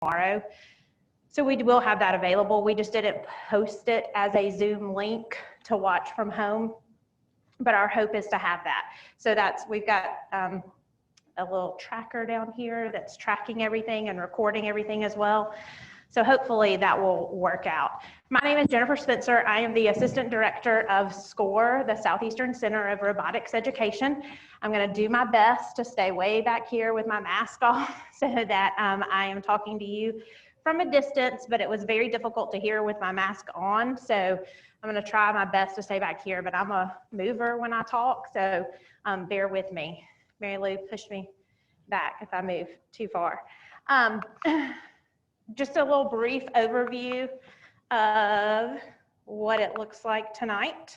tomorrow. So we will have that available. We just didn't post it as a Zoom link to watch from home, but our hope is to have that. So we've got a little tracker down here that's tracking everything and recording everything as well. So hopefully that will work out. My name is Jennifer Spencer. I am the Assistant Director of SCORE, the Southeastern Center of Robotics Education. I'm going to do my best to stay way back here with my mask off so that I am talking to you from a distance, but it was very difficult to hear with my mask on. So I'm going to try my best to stay back here, but I'm a mover when I talk, so bear with me. Mary Lou, push me back if I move too far. Just a little brief overview of what it looks like tonight.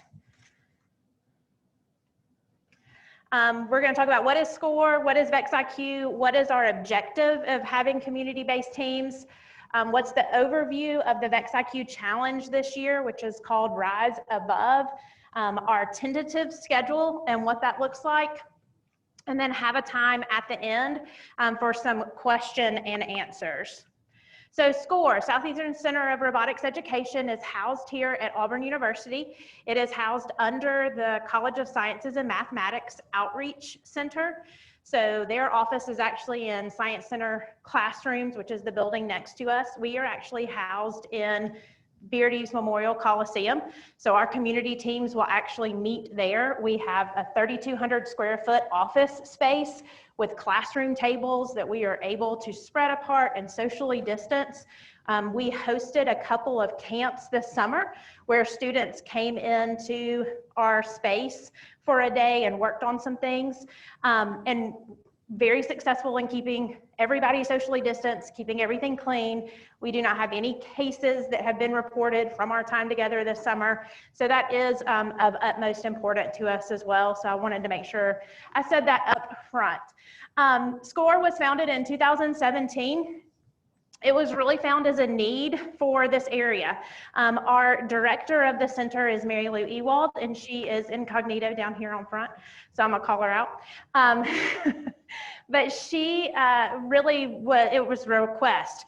We're going to talk about what is SCORE, what is VEX IQ, what is our objective of having community-based teams, what's the overview of the VEX IQ challenge this year, which is called Rise Above, our tentative schedule and what that looks like, and then have a time at the end for some question and answers. So SCORE, Southeastern Center of Robotics Education, is housed here at Auburn University. It is housed under the College of Sciences and Mathematics Outreach Center. So their office is actually in Science Center Classrooms, which is the building next to us. We are actually housed in Beardy's Memorial Coliseum. So our community teams will actually meet there. We have a 3,200 square foot office space with classroom tables that we are able to spread apart and socially distance. We hosted a couple of camps this summer where students came into our space for a day and worked on some things, and very successful in keeping everybody socially distanced, keeping everything clean. We do not have any cases that have been reported from our time together this summer. So that is of utmost importance to us as well. So I wanted to make sure I said that up front. SCORE was founded in 2017. It was really found as a need for this area. Our director of the center is Mary Lou Ewald, and she is incognito down here on front, so I'm gonna call her out. But she it was a request.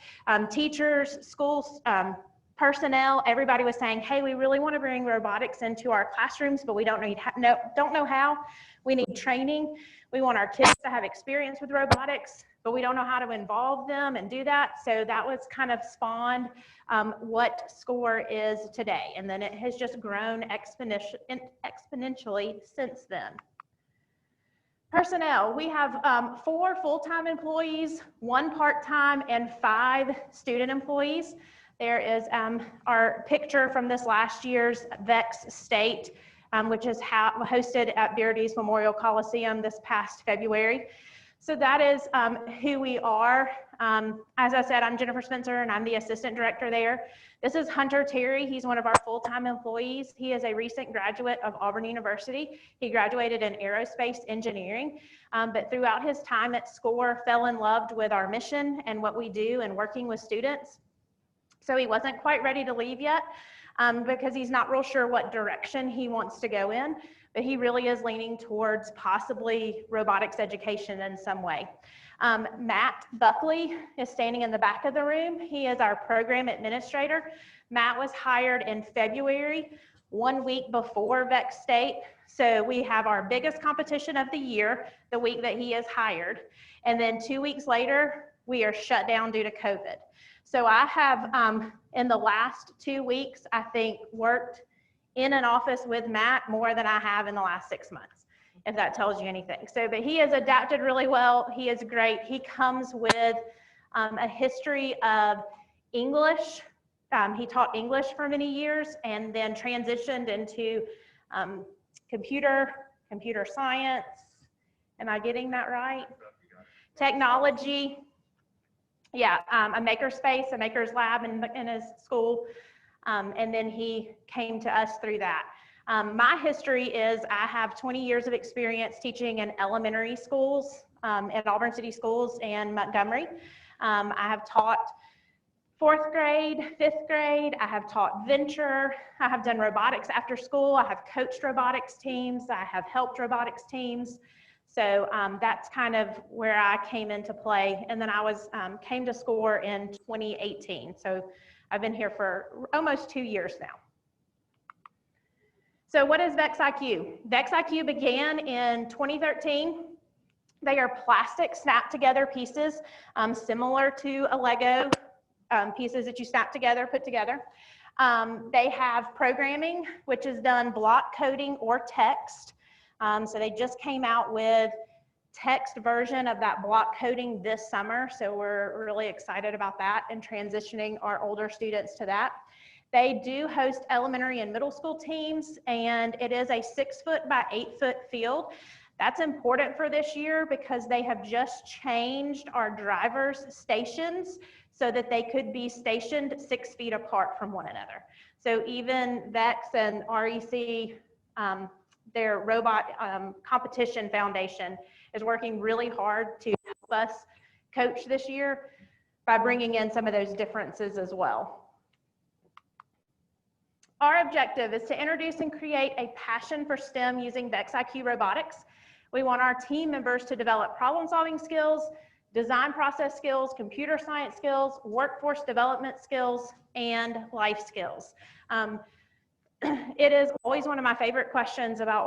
Teachers, schools, personnel, everybody was saying, hey, we really want to bring robotics into our classrooms, but we don't know how. We need training. We want our kids to have experience with robotics, but we don't know how to involve them and do that. So that was kind of spawned what SCORE is today. And then it has just grown exponentially since then. Personnel, we have 4 full-time employees, 1 part-time, and 5 student employees. There is our picture from this last year's VEX State, which is hosted at Beardy's Memorial Coliseum this past February. So that is who we are. As I said, I'm Jennifer Spencer, and I'm the assistant director there. This is Hunter Terry. He's one of our full-time employees. He is a recent graduate of Auburn University. He graduated in aerospace engineering, but throughout his time at SCORE, fell in love with our mission and what we do and working with students. So he wasn't quite ready to leave yet because he's not real sure what direction he wants to go in, but he really is leaning towards possibly robotics education in some way. Matt Buckley is standing in the back of the room. He is our program administrator. Matt was hired in February, 1 week before VEX State. So we have our biggest competition of the year, the week that he is hired. And then 2 weeks later, we are shut down due to COVID. So I have, in the last 2 weeks, I think worked in an office with Matt more than I have in the last 6 months, if that tells you anything. So, but he has adapted really well. He is great. He comes with a history of English. He taught English for many years and then transitioned into computer science. Am I getting that right? Technology. Yeah, a makerspace, a maker's lab in his school. And then he came to us through that. My history is I have 20 years of experience teaching in elementary schools at Auburn City Schools and Montgomery. I have taught 4th grade, 5th grade. I have taught venture. I have done robotics after school. I have coached robotics teams. I have helped robotics teams. So that's kind of where I came into play. And then I came to SCORE in 2018. So I've been here for almost 2 years now. So what is VEX IQ? VEX IQ began in 2013. They are plastic snap together pieces, similar to a Lego, pieces that you snap together, put together. They have programming, which is done block coding or text. So they just came out with text version of that block coding this summer. So we're really excited about that and transitioning our older students to that. They do host elementary and middle school teams, and it is a 6-foot by 8-foot field. That's important for this year because they have just changed our drivers' stations so that they could be stationed 6 feet apart from one another. So even VEX and REC, their robot competition foundation, is working really hard to help us coach this year by bringing in some of those differences as well. Our objective is to introduce and create a passion for STEM using VEX IQ Robotics. We want our team members to develop problem-solving skills, design process skills, computer science skills, workforce development skills, and life skills. It is always one of my favorite questions about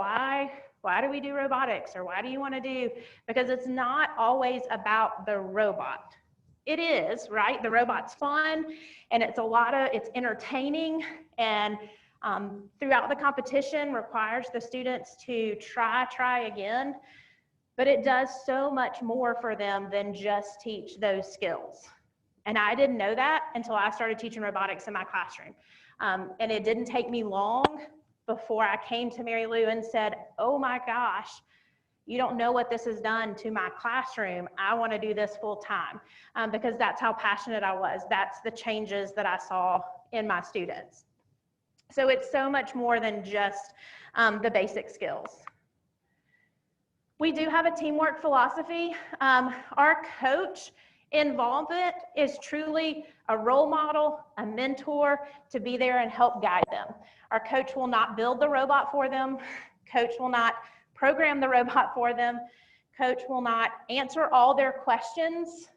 why do we do robotics, or why do you want to do, because it's not always about the robot. It is, right? The robot's fun, and it's entertaining, and throughout the competition requires the students to try again, but it does so much more for them than just teach those skills. And I didn't know that until I started teaching robotics in my classroom. And it didn't take me long before I came to Mary Lou and said, oh my gosh, you don't know what this has done to my classroom. I want to do this full time, because that's how passionate I was. That's the changes that I saw in my students. So it's so much more than just the basic skills. We do have a teamwork philosophy. Our coach involvement is truly a role model, a mentor, to be there and help guide them. Our coach will not build the robot for them. Coach will not program the robot for them. Coach will not answer all their questions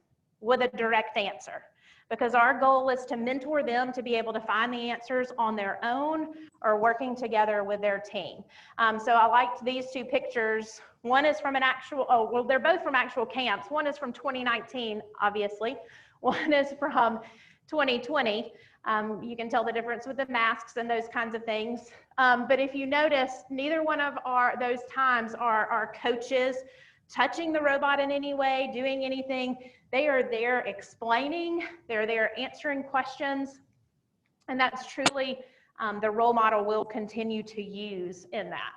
with a direct answer, because our goal is to mentor them to be able to find the answers on their own or working together with their team. So I liked these two pictures. One is from an actual, they're both from actual camps. One is from 2019, obviously. One is from 2020. You can tell the difference with the masks and those kinds of things. But if you notice, neither one of those times are our coaches touching the robot in any way, doing anything. They are there explaining, they're there answering questions, and that's truly the role model we'll continue to use in that.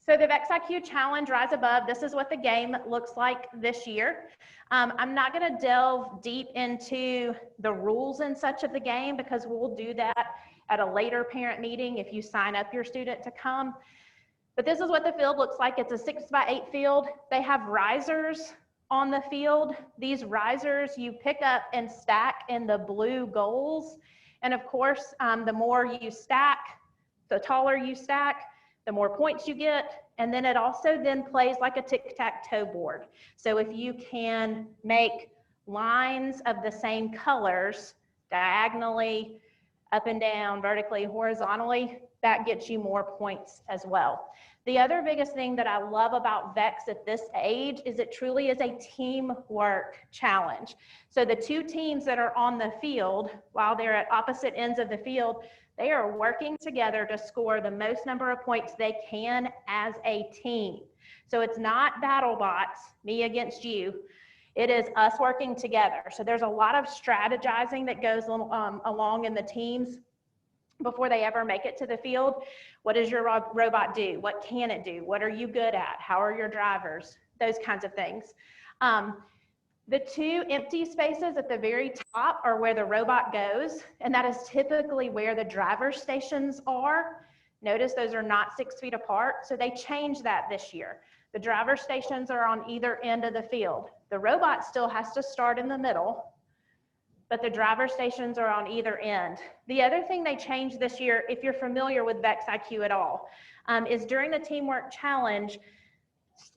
So the VEX IQ Challenge, Rise Above, this is what the game looks like this year. I'm not going to delve deep into the rules and such of the game, because we'll do that at a later parent meeting if you sign up your student to come. But this is what the field looks like. It's a 6 by 8 field. They have risers on the field. These risers you pick up and stack in the blue goals. And of course, the more you stack, the taller you stack, the more points you get. And then it also then plays like a tic-tac-toe board. So if you can make lines of the same colors diagonally, up and down, vertically, horizontally, that gets you more points as well. The other biggest thing that I love about VEX at this age is it truly is a teamwork challenge. So the two teams that are on the field, while they're at opposite ends of the field, they are working together to score the most number of points they can as a team. So it's not battle bots, me against you. It is us working together. So there's a lot of strategizing that goes along in the teams before they ever make it to the field. What does your robot do? What can it do? What are you good at? How are your drivers? Those kinds of things. The two empty spaces at the very top are where the robot goes, and that is typically where the driver stations are. Notice those are not 6 feet apart, so they changed that this year. The driver stations are on either end of the field. The robot still has to start in the middle, but the driver stations are on either end. The other thing they changed this year, if you're familiar with VEX IQ at all, is during the Teamwork Challenge,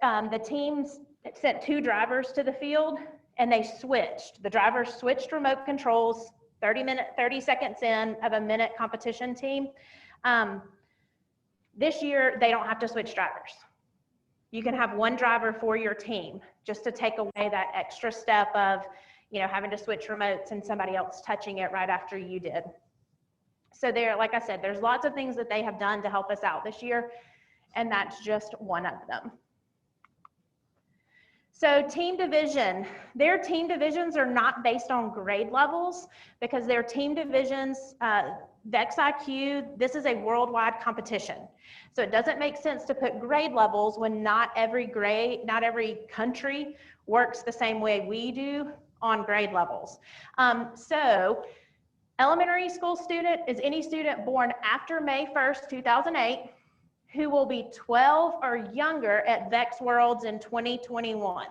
The teams sent 2 drivers to the field, and they switched. The drivers switched remote controls 30 seconds in of a minute competition team. This year, they don't have to switch drivers. You can have 1 driver for your team, just to take away that extra step of, having to switch remotes and somebody else touching it right after you did. So there, like I said, there's lots of things that they have done to help us out this year, and that's just one of them. So team division, their team divisions are not based on grade levels, because their team divisions, VEX IQ, this is a worldwide competition. So it doesn't make sense to put grade levels when not every country works the same way we do on grade levels. So elementary school student is any student born after May 1st, 2008, who will be 12 or younger at VEX Worlds in 2021.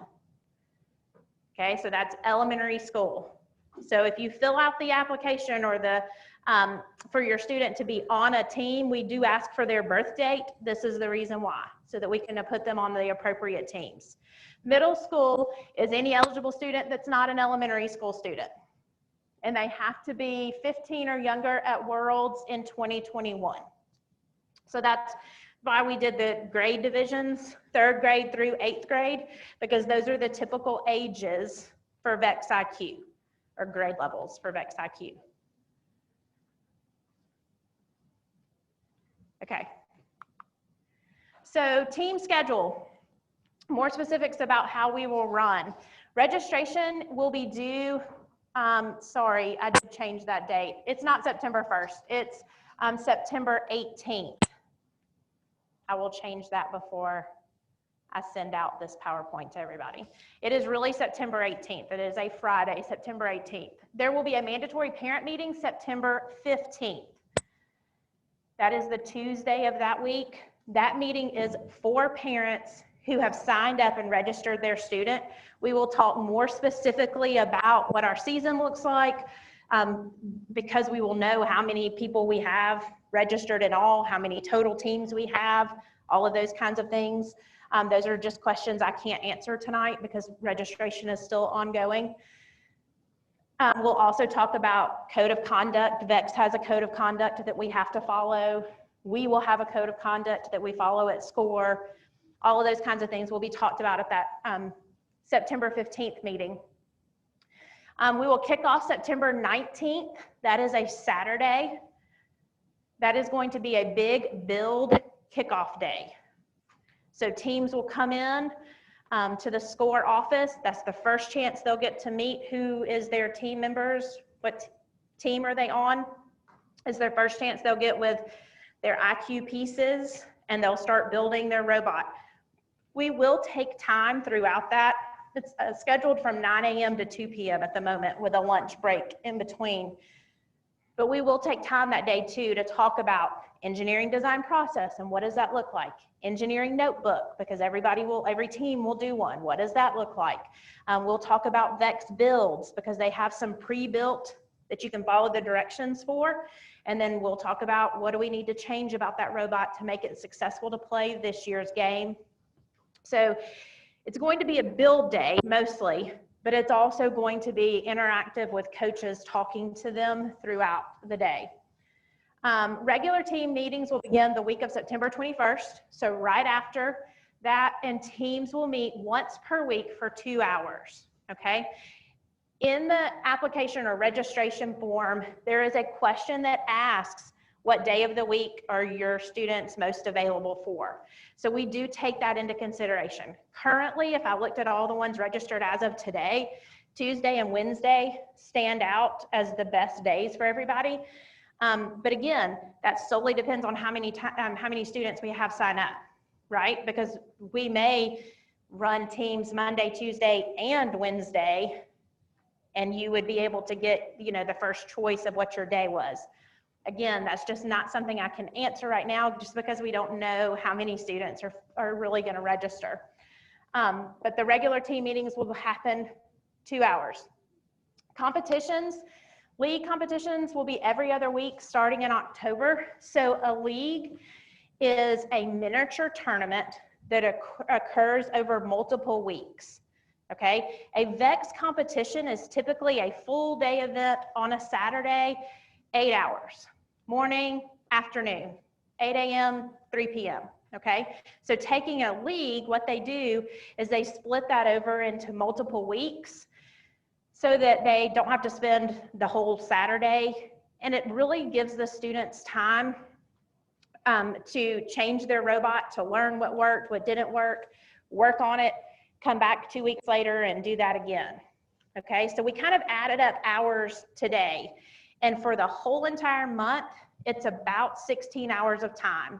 Okay, so that's elementary school. So if you fill out the application or for your student to be on a team, we do ask for their birth date. This is the reason why, so that we can put them on the appropriate teams. Middle school is any eligible student that's not an elementary school student. And they have to be 15 or younger at Worlds in 2021. So that's why we did the grade divisions, 3rd grade through 8th grade, because those are the typical ages for VEX IQ, or grade levels for VEX IQ. Okay. So team schedule, more specifics about how we will run. Registration will be due, sorry, I did change that date. It's not September 1st, it's September 18th. I will change that before I send out this PowerPoint to everybody. It is really September 18th. It is a Friday, September 18th. There will be a mandatory parent meeting September 15th. That is the Tuesday of that week. That meeting is for parents who have signed up and registered their student. We will talk more specifically about what our season looks like, because we will know how many people we have registered in all, how many total teams we have, all of those kinds of things. Those are just questions I can't answer tonight because registration is still ongoing. We'll also talk about code of conduct. VEX has a code of conduct that we have to follow. We will have a code of conduct that we follow at SCORE. All of those kinds of things will be talked about at that September 15th meeting. We will kick off September 19th. That is a Saturday. That is going to be a big build kickoff day. So teams will come in to the SCORE office. That's the first chance they'll get to meet who is their team members, what team are they on. Is their first chance they'll get with their IQ pieces, and they'll start building their robot. We will take time throughout that. It's scheduled from 9 a.m. to 2 p.m. at the moment with a lunch break in between. But we will take time that day too to talk about engineering design process and what does that look like? Engineering notebook, because every team will do one. What does that look like? We'll talk about VEX builds because they have some pre-built that you can follow the directions for. And then we'll talk about what do we need to change about that robot to make it successful to play this year's game. So it's going to be a build day mostly, but it's also going to be interactive with coaches talking to them throughout the day. Regular team meetings will begin the week of September 21st. So right after that, and teams will meet once per week for 2 hours, okay? In the application or registration form, there is a question that asks what day of the week are your students most available for. So we do take that into consideration. Currently, if I looked at all the ones registered as of today, Tuesday and Wednesday stand out as the best days for everybody. But again, that solely depends on how many students we have sign up, right? Because we may run teams Monday, Tuesday, and Wednesday, and you would be able to get, the first choice of what your day was. Again, that's just not something I can answer right now just because we don't know how many students are really going to register. But the regular team meetings will happen 2 hours. Competitions, league competitions will be every other week starting in October. So a league is a miniature tournament that occurs over multiple weeks. Okay, a VEX competition is typically a full day event on a Saturday, 8 hours, morning, afternoon, 8 a.m., 3 p.m. Okay, so taking a league, what they do is they split that over into multiple weeks so that they don't have to spend the whole Saturday, and it really gives the students time to change their robot, to learn what worked, what didn't work on it, come back 2 weeks later and do that again. Okay, so we kind of added up hours today, and for the whole entire month, it's about 16 hours of time.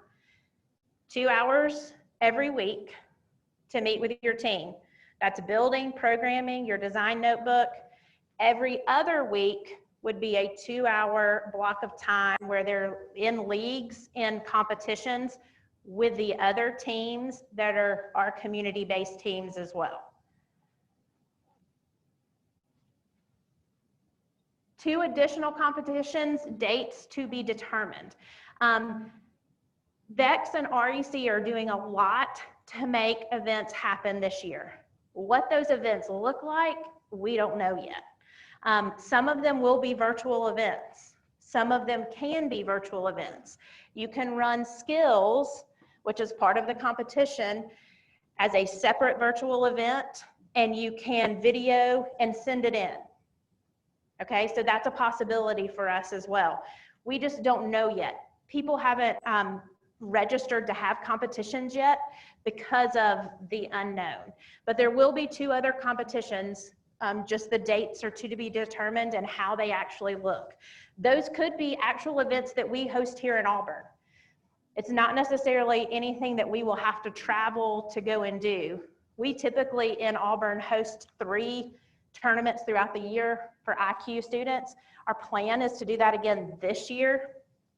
2 hours every week to meet with your team. That's building, programming, your design notebook. Every other week would be a 2-hour block of time where they're in leagues and competitions with the other teams that are our community-based teams as well. 2 additional competitions, dates to be determined. VEX and REC are doing a lot to make events happen this year. What those events look like, we don't know yet. Some of them will be virtual events. Some of them can be virtual events. You can run skills, which is part of the competition, as a separate virtual event, and you can video and send it in. Okay, so that's a possibility for us as well. We just don't know yet. People haven't registered to have competitions yet because of the unknown. But there will be 2 other competitions. Just the dates are to be determined and how they actually look. Those could be actual events that we host here in Auburn. It's not necessarily anything that we will have to travel to go and do. We typically in Auburn host 3 tournaments throughout the year for IQ students. Our plan is to do that again this year.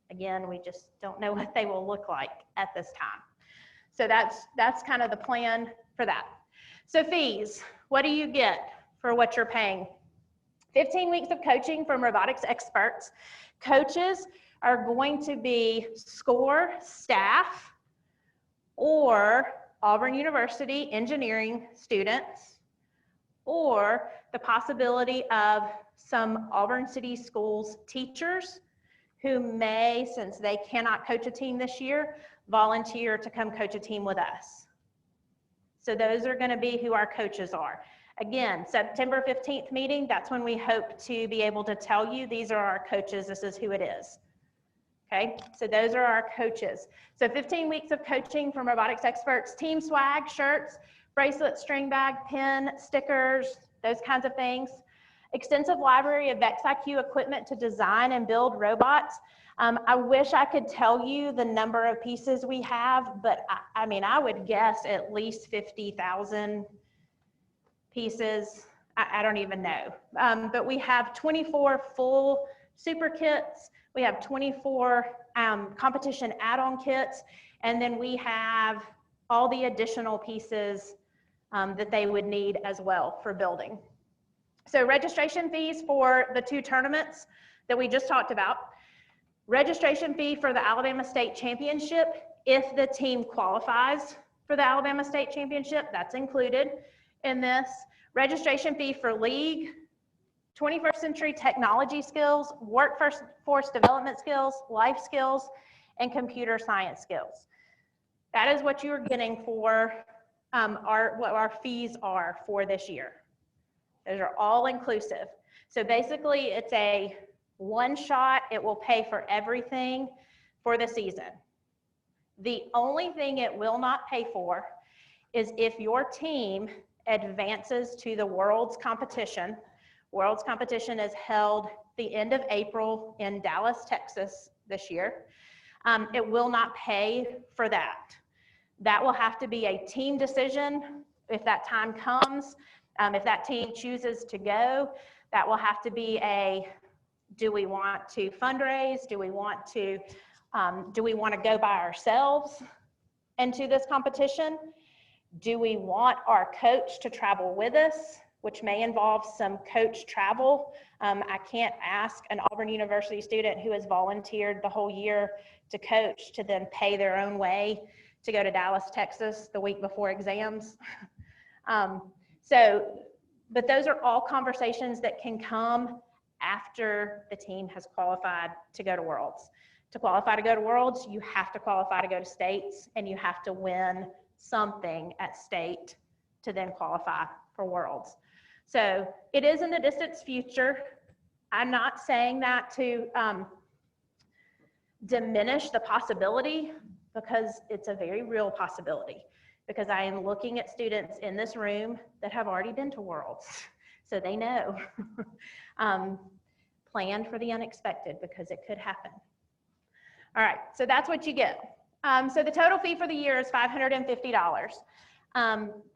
Again, we just don't know what they will look like at this time. So that's kind of the plan for that. So fees, what do you get for what you're paying? 15 weeks of coaching from robotics experts. Coaches are going to be SCORE staff or Auburn University engineering students, or the possibility of some Auburn City Schools teachers who may, since they cannot coach a team this year, volunteer to come coach a team with us. So those are going to be who our coaches are. Again, September 15th meeting, that's when we hope to be able to tell you these are our coaches, this is who it is. Okay, so those are our coaches. So 15 weeks of coaching from robotics experts, team swag, shirts, bracelets, string bag, pin, stickers, those kinds of things. Extensive library of VEX IQ equipment to design and build robots. I wish I could tell you the number of pieces we have, but I mean, I would guess at least 50,000 pieces. I don't even know. But we have 24 full super kits. We have 24 competition add-on kits. And then we have all the additional pieces that they would need as well for building. So registration fees for the 2 tournaments that we just talked about. Registration fee for the Alabama State Championship, if the team qualifies for the Alabama State Championship, that's included in this. Registration fee for league, 21st century technology skills, workforce development skills, life skills, and computer science skills. That is what you're getting for what our fees are for this year. Those are all inclusive. So basically it's a one shot, it will pay for everything for the season. The only thing it will not pay for is if your team advances to the Worlds competition. Worlds competition is held the end of April in Dallas, Texas this year. It will not pay for that. That will have to be a team decision if that time comes. If that team chooses to go, that will have to be a, do we want to fundraise? Do we want to go by ourselves into this competition? Do we want our coach to travel with us, which may involve some coach travel? I can't ask an Auburn University student who has volunteered the whole year to coach to then pay their own way to go to Dallas, Texas the week before exams. But those are all conversations that can come after the team has qualified to go to Worlds. To qualify to go to Worlds, you have to qualify to go to states, and you have to win something at state to then qualify for Worlds. So it is in the distant future. I'm not saying that to diminish the possibility, because it's a very real possibility, because I am looking at students in this room that have already been to Worlds, so they know. Plan for the unexpected, because it could happen. All right, so that's what you get. So the total fee for the year is $550.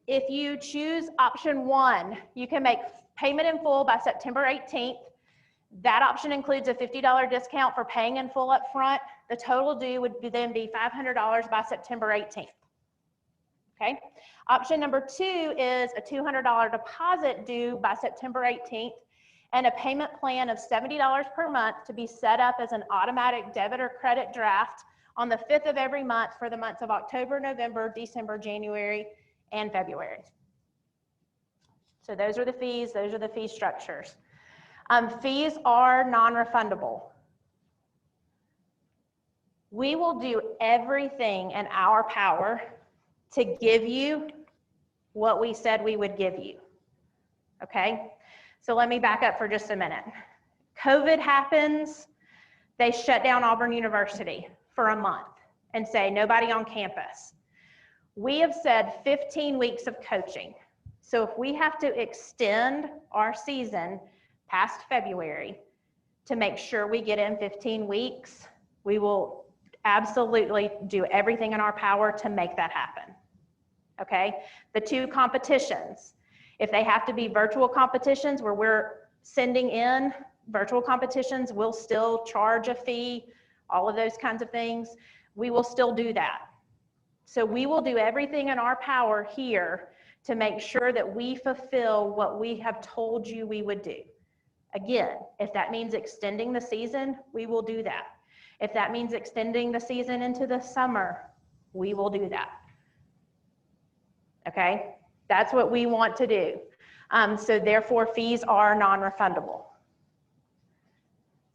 If you choose option 1, you can make payment in full by September 18th. That option includes a $50 discount for paying in full up front. The total due would then be $500 by September 18th. Okay. Option number 2 is a $200 deposit due by September 18th, and a payment plan of $70 per month to be set up as an automatic debit or credit draft on the 5th of every month for the months of October, November, December, January, and February. So those are the fees, those are the fee structures. Fees are non-refundable. We will do everything in our power to give you what we said we would give you, okay? So let me back up for just a minute. COVID happens, they shut down Auburn University for a month and say nobody on campus. We have said 15 weeks of coaching. So if we have to extend our season past February to make sure we get in 15 weeks, we will absolutely do everything in our power to make that happen, okay? The 2 competitions, if they have to be virtual competitions where we're sending in virtual competitions, we'll still charge a fee, all of those kinds of things. We will still do that. So we will do everything in our power here to make sure that we fulfill what we have told you we would do. Again, if that means extending the season, we will do that. If that means extending the season into the summer, we will do that. Okay? That's what we want to do. So therefore, fees are non-refundable.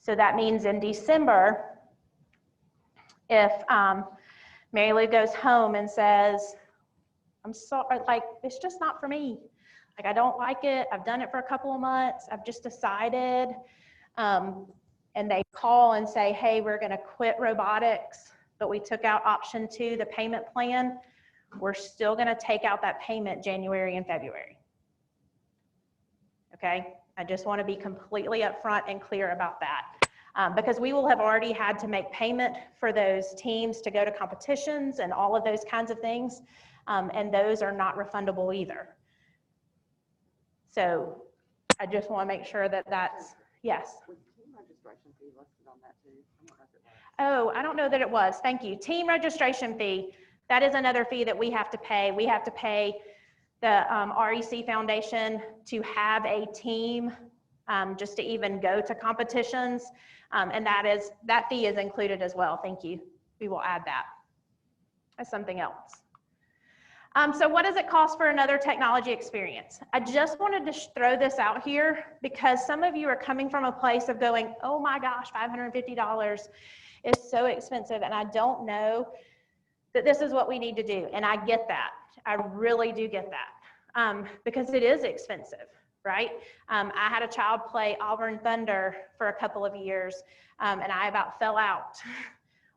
So that means in December, if Mary Lou goes home and says, I'm sorry, like, it's just not for me. Like, I don't like it. I've done it for a couple of months. I've just decided. And they call and say, hey, we're going to quit robotics, but we took out option 2, the payment plan. We're still going to take out that payment January and February. Okay? I just want to be completely upfront and clear about that. Because we will have already had to make payment for those teams to go to competitions and all of those kinds of things. And those are not refundable either. So I just want to make sure that that's, yes. Was team registration fee listed on that too? Oh, I don't know that it was. Thank you. Team registration fee. That is another fee that we have to pay. We have to pay the REC Foundation to have a team just to even go to competitions. And that fee is included as well. Thank you. We will add that as something else. So what does it cost for another technology experience? I just wanted to throw this out here because some of you are coming from a place of going, oh my gosh, $550 is so expensive, and I don't know that this is what we need to do. And I get that. I really do get that because it is expensive, right? I had a child play Auburn Thunder for a couple of years, and I about fell out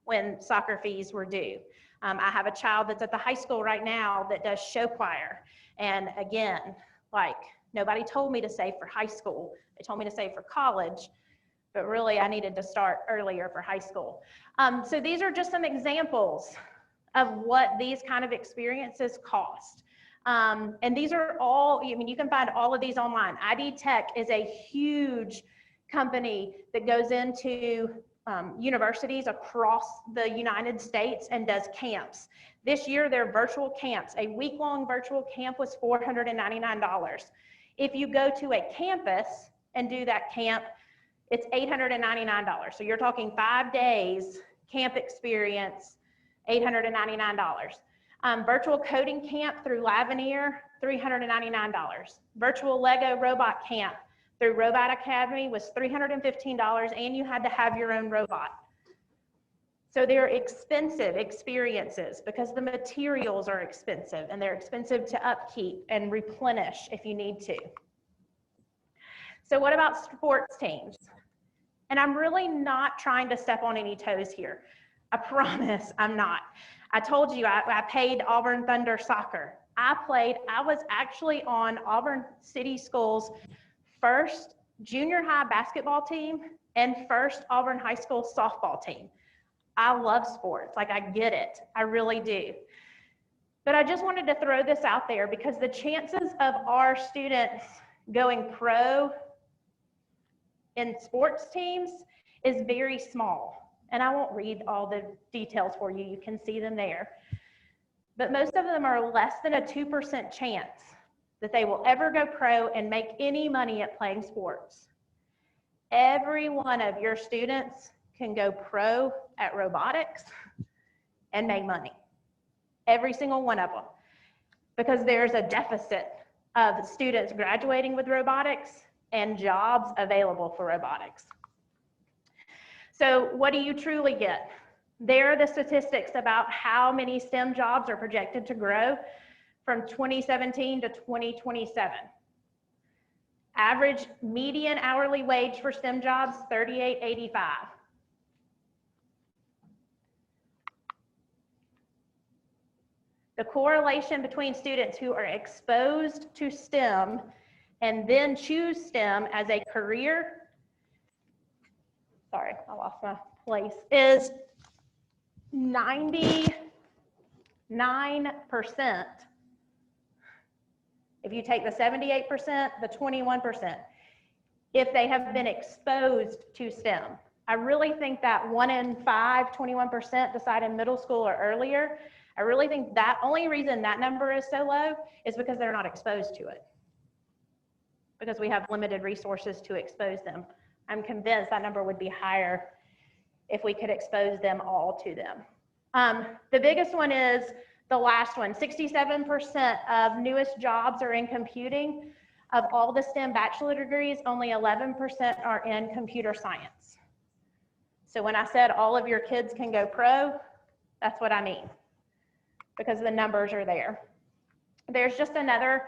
when soccer fees were due. I have a child that's at the high school right now that does show choir. And again, like, nobody told me to save for high school. They told me to save for college, but really I needed to start earlier for high school. So these are just some examples of what these kind of experiences cost. And these are all, I mean, you can find all of these online. ID Tech is a huge company that goes into universities across the United States and does camps. This year, their virtual camps, a week-long virtual camp was $499. If you go to a campus and do that camp, it's $899. So you're talking 5 days camp experience, $899. Virtual coding camp through Lavineer, $399. Virtual Lego robot camp through Robot Academy was $315, and you had to have your own robot. So they're expensive experiences because the materials are expensive, and they're expensive to upkeep and replenish if you need to. So what about sports teams? And I'm really not trying to step on any toes here. I promise I'm not. I told you I paid Auburn Thunder soccer. I was actually on Auburn City Schools' first junior high basketball team and first Auburn High School softball team. I love sports, like I get it, I really do. But I just wanted to throw this out there because the chances of our students going pro in sports teams is very small. And I won't read all the details for you, you can see them there. But most of them are less than a 2% chance that they will ever go pro and make any money at playing sports. Every one of your students can go pro at robotics and make money. Every single one of them. Because there's a deficit of students graduating with robotics and jobs available for robotics. So what do you truly get? There are the statistics about how many STEM jobs are projected to grow from 2017 to 2027. Average median hourly wage for STEM jobs, $38.85. The correlation between students who are exposed to STEM and then choose STEM as a career, sorry, I lost my place, is 99%. If you take the 78%, the 21%, if they have been exposed to STEM. I really think that 1 in 5, 21% decide in middle school or earlier. I really think that only reason that number is so low is because they're not exposed to it. Because we have limited resources to expose them. I'm convinced that number would be higher if we could expose them all to them. The biggest one is the last one. 67% of newest jobs are in computing. Of all the STEM bachelor degrees, only 11% are in computer science. So when I said all of your kids can go pro, that's what I mean, because the numbers are there. There's just another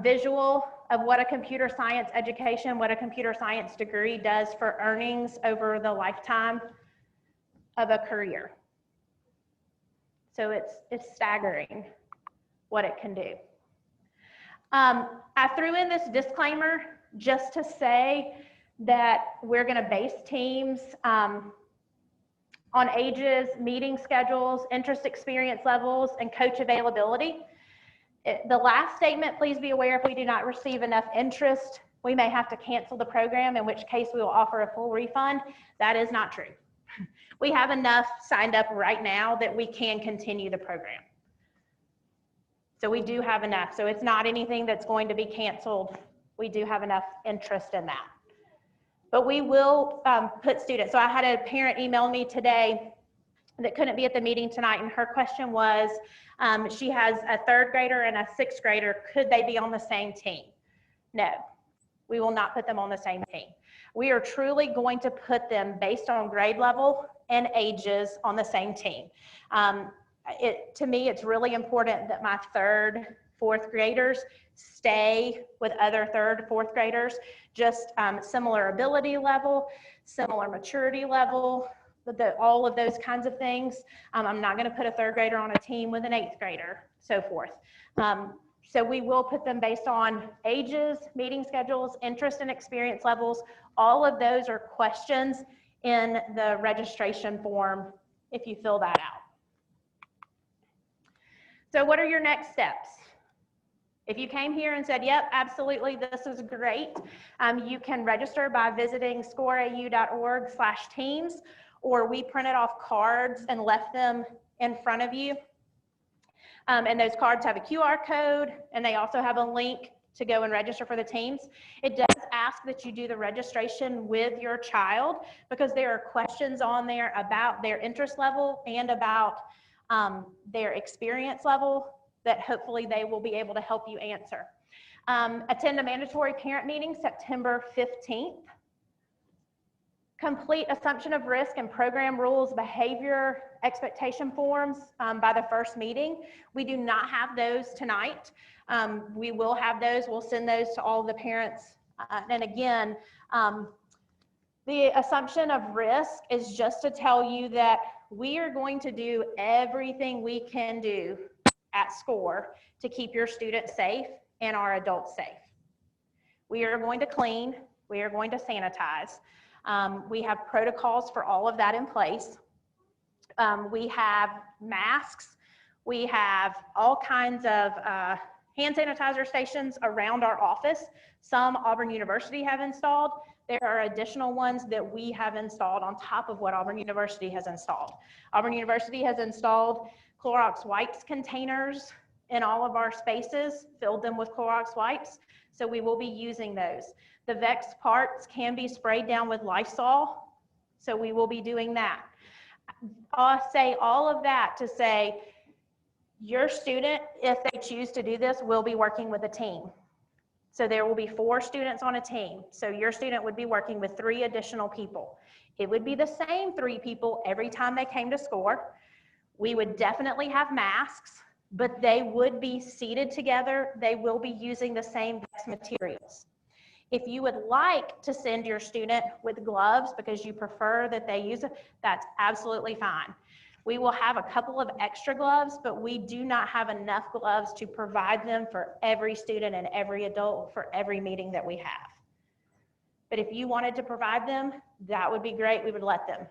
visual of what a computer science education, what a computer science degree does for earnings over the lifetime of a career. So it's staggering what it can do. I threw in this disclaimer just to say that we're going to base teams on ages, meeting schedules, interest experience levels, and coach availability. The last statement, please be aware if we do not receive enough interest, we may have to cancel the program, in which case we will offer a full refund. That is not true. We have enough signed up right now that we can continue the program. So we do have enough. So it's not anything that's going to be canceled. We do have enough interest in that. But we will put students. So I had a parent email me today that couldn't be at the meeting tonight, and her question was, she has a 3rd grader and a 6th grader. Could they be on the same team? No, we will not put them on the same team. We are truly going to put them based on grade level and ages on the same team. To me, it's really important that my 3rd, 4th graders stay with other 3rd, 4th graders, just similar ability level, similar maturity level, all of those kinds of things. I'm not going to put a 3rd grader on a team with an 8th grader, so forth. So we will put them based on ages, meeting schedules, interest and experience levels. All of those are questions in the registration form if you fill that out. So what are your next steps? If you came here and said, yep, absolutely, this is great, you can register by visiting scoreau.org/teams, or we printed off cards and left them in front of you. And those cards have a QR code, and they also have a link to go and register for the teams. It does ask that you do the registration with your child, because there are questions on there about their interest level and about their experience level that hopefully they will be able to help you answer. Attend a mandatory parent meeting September 15th. Complete assumption of risk and program rules, behavior expectation forms by the first meeting. We do not have those tonight. We will have those. We'll send those to all the parents. And again, the assumption of risk is just to tell you that we are going to do everything we can do at SCORE to keep your students safe and our adults safe. We are going to clean. We are going to sanitize. We have protocols for all of that in place. We have masks. We have all kinds of hand sanitizer stations around our office. Some Auburn University have installed. There are additional ones that we have installed on top of what Auburn University has installed. Auburn University has installed Clorox wipes containers in all of our spaces, filled them with Clorox wipes. So we will be using those. The VEX parts can be sprayed down with Lysol, so we will be doing that. I'll say all of that to say your student, if they choose to do this, will be working with a team. So there will be 4 students on a team. So your student would be working with 3 additional people. It would be the same 3 people every time they came to SCORE. We would definitely have masks, but they would be seated together. They will be using the same VEX materials. If you would like to send your student with gloves because you prefer that they use it, that's absolutely fine. We will have a couple of extra gloves, but we do not have enough gloves to provide them for every student and every adult for every meeting that we have. But if you wanted to provide them, that would be great. We would let them.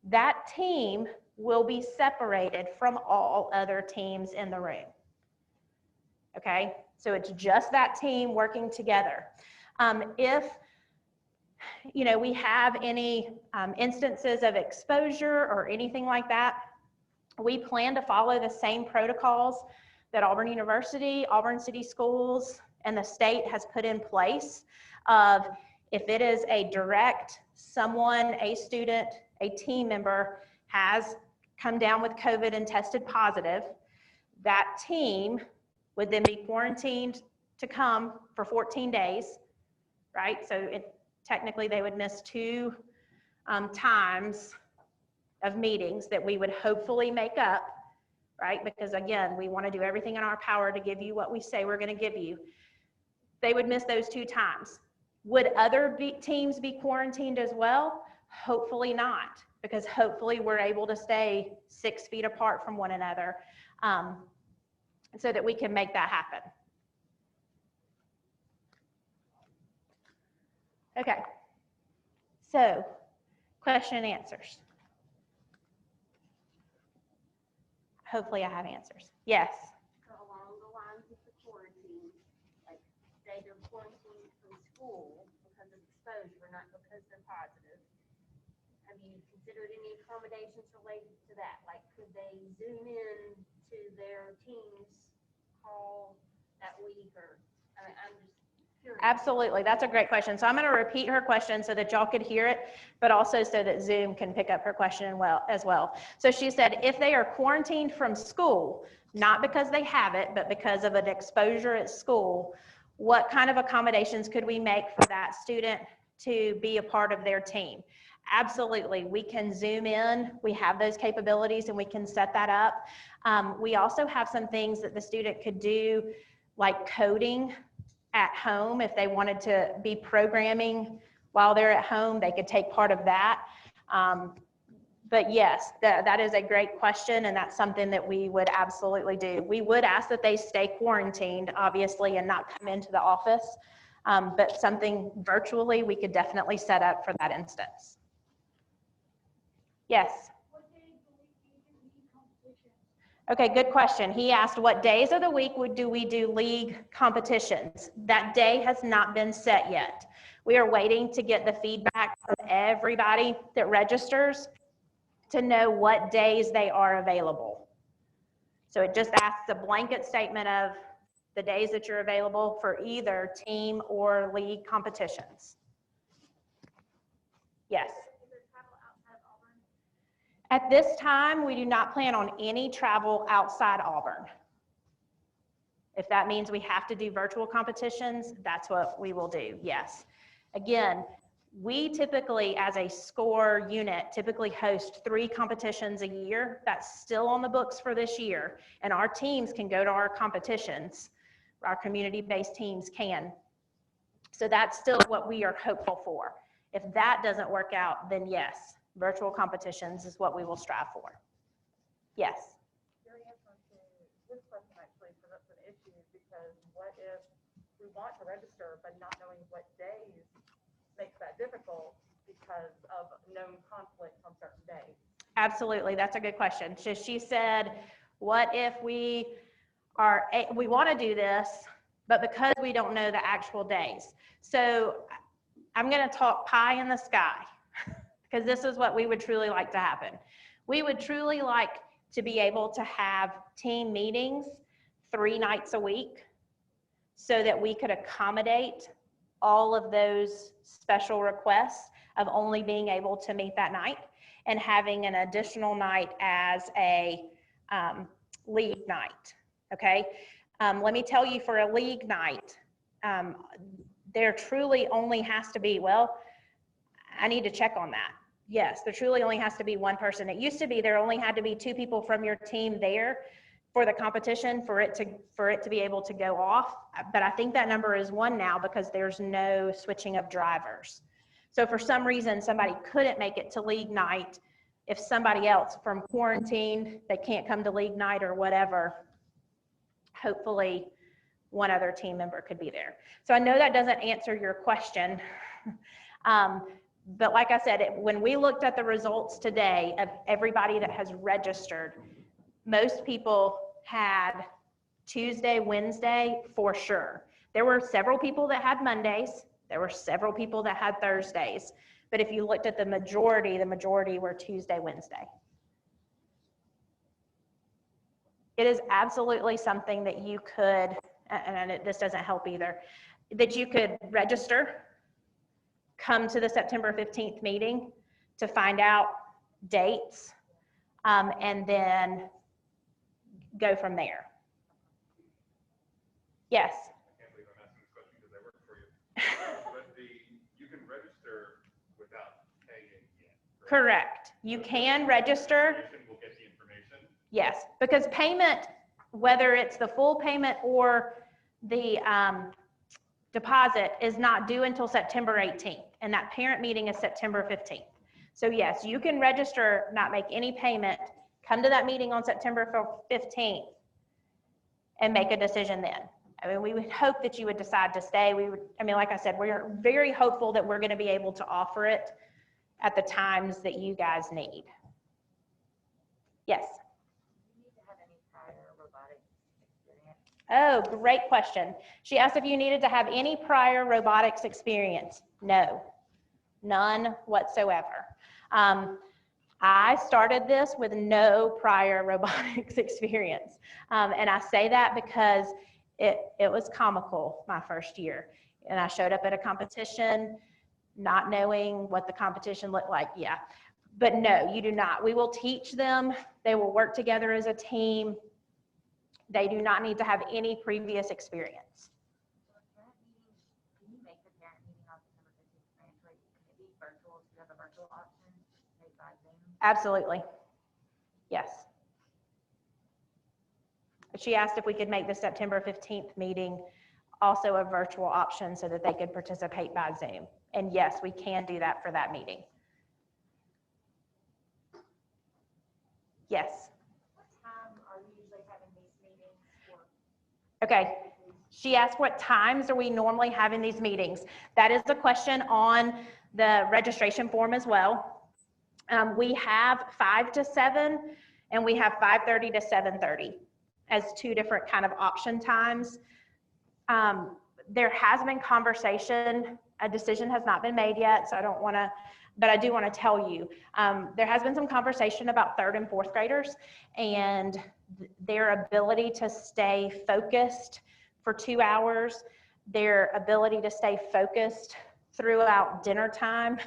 That team will be separated from all other teams in the room. Okay, so it's just that team working together. If we have any instances of exposure or anything like that, we plan to follow the same protocols that Auburn University, Auburn City Schools, and the state has put in place of if it is a direct someone, a student, a team member has come down with COVID and tested positive, that team would then be quarantined to come for 14 days. Right? So technically they would miss 2 times of meetings that we would hopefully make up, right? Because again, we want to do everything in our power to give you what we say we're going to give you. They would miss those 2 times. Would other teams be quarantined as well? Hopefully not, because hopefully we're able to stay 6 feet apart from one another so that we can make that happen. Okay, so question and answers. Hopefully I have answers. Yes? So along the lines of the quarantine, like say they're quarantined from school because of exposure, not because they're positive. Have you considered any accommodations related to that? Like could they Zoom in to their team's call that week or, I'm just curious. Absolutely, that's a great question. So I'm going to repeat her question so that y'all could hear it, but also so that Zoom can pick up her question as well. So she said, if they are quarantined from school, not because they have it, but because of an exposure at school, what kind of accommodations could we make for that student to be a part of their team? Absolutely, we can Zoom in. We have those capabilities and we can set that up. We also have some things that the student could do, like coding at home. If they wanted to be programming while they're at home, they could take part of that. But yes, that is a great question, and that's something that we would absolutely do. We would ask that they stay quarantined, obviously, and not come into the office, but something virtually we could definitely set up for that instance. Yes? Okay, good question. He asked what days of the week do we do league competitions? That day has not been set yet. We are waiting to get the feedback from everybody that registers to know what days they are available. So it just asks a blanket statement of the days that you're available for either team or league competitions. Yes. At this time, we do not plan on any travel outside Auburn. If that means we have to do virtual competitions, that's what we will do, yes. Again, we typically, as a SCORE unit, typically host 3 competitions a year. That's still on the books for this year. And our teams can go to our competitions. Our community-based teams can. So that's still what we are hopeful for. If that doesn't work out, then yes, virtual competitions is what we will strive for. Yes. Your answer to this question actually presents an issue, because what if we want to register but not knowing what days makes that difficult because of known conflicts on certain days? Absolutely, that's a good question. So she said, what if we want to do this, but because we don't know the actual days? So I'm going to talk pie in the sky, because this is what we would truly like to happen. We would truly like to be able to have team meetings 3 nights a week so that we could accommodate all of those special requests of only being able to meet that night, and having an additional night as a league night, okay? Let me tell you, for a league night, there truly only has to be, well, I need to check on that. Yes, there truly only has to be 1 person. It used to be there only had to be 2 people from your team there for the competition for it to be able to go off. But I think that number is 1 now, because there's no switching of drivers. So for some reason, somebody couldn't make it to league night. If somebody else from quarantine, they can't come to league night or whatever, hopefully 1 other team member could be there. So I know that doesn't answer your question. But like I said, when we looked at the results today of everybody that has registered, most people had Tuesday, Wednesday for sure. There were several people that had Mondays. There were several people that had Thursdays. But if you looked at the majority were Tuesday, Wednesday. It is absolutely something that you could, and this doesn't help either, that you could register, come to the September 15th meeting to find out dates, and then go from there. Yes? I can't believe I'm asking this question because I work for you. But you can register without paying yet. Correct. You can register. We'll get the information. Yes, because payment, whether it's the full payment or the deposit, is not due until September 18th, and that parent meeting is September 15th. So yes, you can register, not make any payment, come to that meeting on September 15th, and make a decision then. I mean, we would hope that you would decide to stay. Like I said, we're very hopeful that we're going to be able to offer it at the times that you guys need. Yes? Do you need to have any prior robotics experience? Oh, great question. She asked if you needed to have any prior robotics experience. No, none whatsoever. I started this with no prior robotics experience. And I say that because it was comical my first year. And I showed up at a competition not knowing what the competition looked like. Yeah, but no, you do not. We will teach them. They will work together as a team. They do not need to have any previous experience. So a parent meeting, can you make the parent meeting on September 15th mandatory? Can it be virtual? Do you have a virtual option? Made by Zoom? Absolutely. Yes. She asked if we could make the September 15th meeting also a virtual option so that they could participate by Zoom. And yes, we can do that for that meeting. Yes. What time are you usually having these meetings for? Okay. She asked what times are we normally having these meetings. That is a question on the registration form as well. We have 5 to 7 and we have 5:30 to 7:30 as 2 different kind of option times. There has been conversation, a decision has not been made yet, so I don't want to, but I do want to tell you, there has been some conversation about 3rd and 4th graders and their ability to stay focused for 2 hours, their ability to stay focused throughout dinner time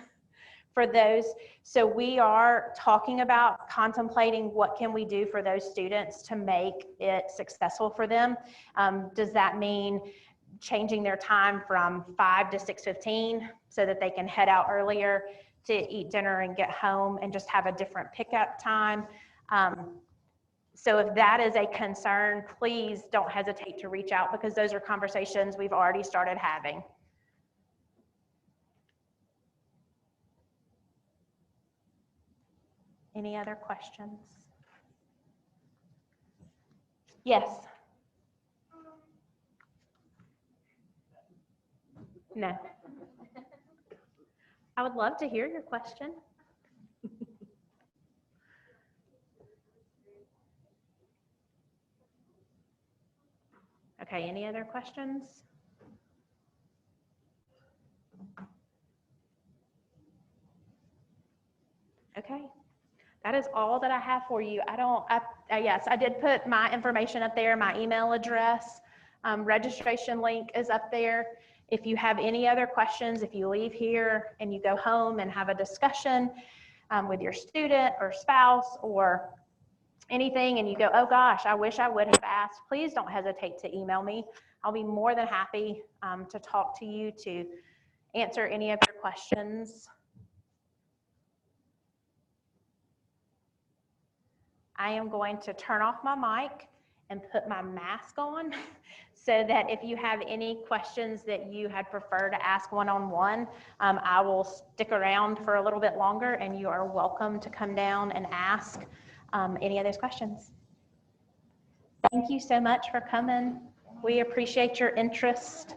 for those. So we are talking about contemplating what can we do for those students to make it successful for them. Does that mean changing their time from 5 to 6:15 so that they can head out earlier to eat dinner and get home and just have a different pickup time? So if that is a concern, please don't hesitate to reach out, because those are conversations we've already started having. Any other questions? Yes. No. I would love to hear your question. Okay, any other questions? Okay, that is all that I have for you. Yes, I did put my information up there, my email address. Registration link is up there. If you have any other questions, if you leave here and you go home and have a discussion with your student or spouse or anything, and you go, oh gosh, I wish I would have asked, please don't hesitate to email me. I'll be more than happy to talk to you, to answer any of your questions. I am going to turn off my mic and put my mask on so that if you have any questions that you had preferred to ask one-on-one, I will stick around for a little bit longer, and you are welcome to come down and ask any of those questions. Thank you so much for coming. We appreciate your interest.